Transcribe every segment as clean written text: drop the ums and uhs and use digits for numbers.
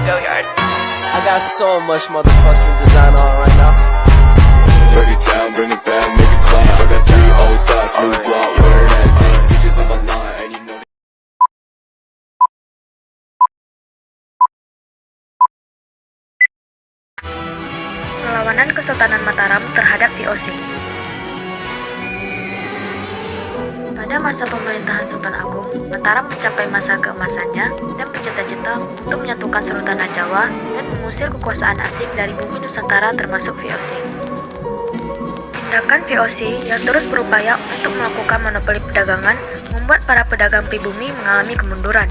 I got so much motherfucking design on right now. Break it down, bring it back, make it clap. I got 3 old thoughts, new block, wear that thing. Bitches on my line, and you know. Perlawanan Kesultanan Mataram terhadap VOC. Pada masa pemerintahan Sultan Agung, Mataram mencapai masa keemasannya dan bercita-cita untuk menyatukan Sultanat Jawa dan mengusir kekuasaan asing dari bumi Nusantara termasuk VOC. Tindakan VOC yang terus berupaya untuk melakukan monopoli perdagangan membuat para pedagang pribumi mengalami kemunduran.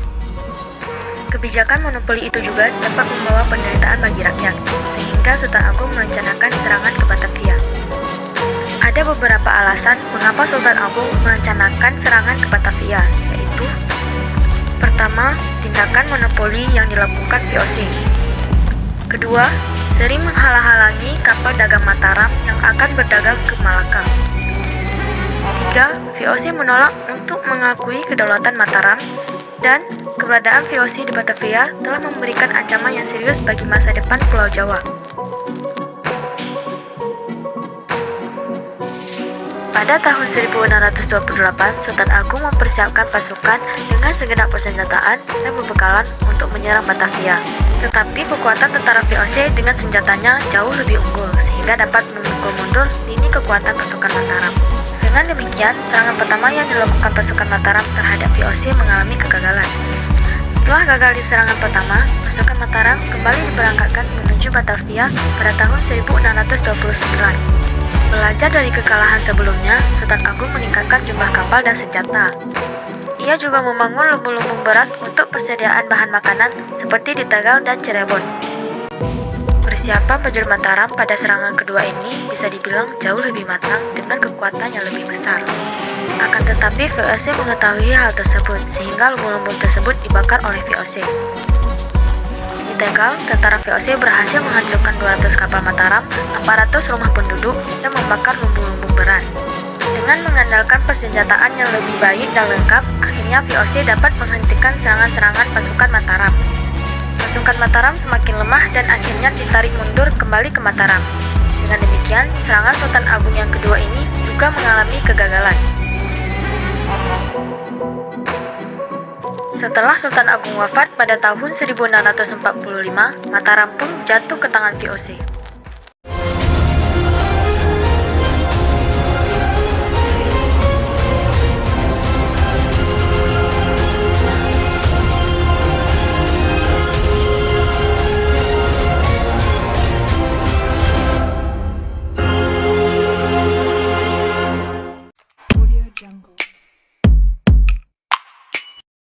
Kebijakan monopoli itu juga dapat membawa penderitaan bagi rakyat, sehingga Sultan Agung merencanakan serangan ke Batavia. Ada beberapa alasan mengapa Sultan Agung merencanakan serangan ke Batavia, yaitu: pertama, tindakan monopoli yang dilakukan VOC. Kedua, sering menghalang-halangi kapal dagang Mataram yang akan berdagang ke Malaka. Tiga, VOC menolak untuk mengakui kedaulatan Mataram, dan keberadaan VOC di Batavia telah memberikan ancaman yang serius bagi masa depan Pulau Jawa. Pada tahun 1628, Sultan Agung mempersiapkan pasukan dengan segenap persenjataan dan perbekalan untuk menyerang Batavia. Tetapi kekuatan tentara VOC dengan senjatanya jauh lebih unggul, sehingga dapat memukul mundur lini kekuatan pasukan Mataram. Dengan demikian, serangan pertama yang dilakukan pasukan Mataram terhadap VOC mengalami kegagalan. Setelah gagal di serangan pertama, pasukan Mataram kembali diberangkatkan menuju Batavia pada tahun 1629. Belajar dari kekalahan sebelumnya, Sultan Agung meningkatkan jumlah kapal dan senjata. Ia juga membangun lumbung-lumbung beras untuk persediaan bahan makanan seperti di Tegal dan Cirebon. Persiapan prajurit Mataram pada serangan kedua ini bisa dibilang jauh lebih matang dengan kekuatan yang lebih besar. Akan tetapi VOC mengetahui hal tersebut, sehingga lumbung-lumbung tersebut dibakar oleh VOC. Di Tegal, tentara VOC berhasil menghancurkan 200 kapal Mataram, 400 rumah penduduk, dan membakar lumbung-lumbung beras. Dengan mengandalkan persenjataan yang lebih baik dan lengkap, akhirnya VOC dapat menghentikan serangan-serangan pasukan Mataram. Pasukan Mataram semakin lemah dan akhirnya ditarik mundur kembali ke Mataram. Dengan demikian, serangan Sultan Agung yang kedua ini juga mengalami kegagalan. Setelah Sultan Agung wafat pada tahun 1645, Mataram pun jatuh ke tangan VOC.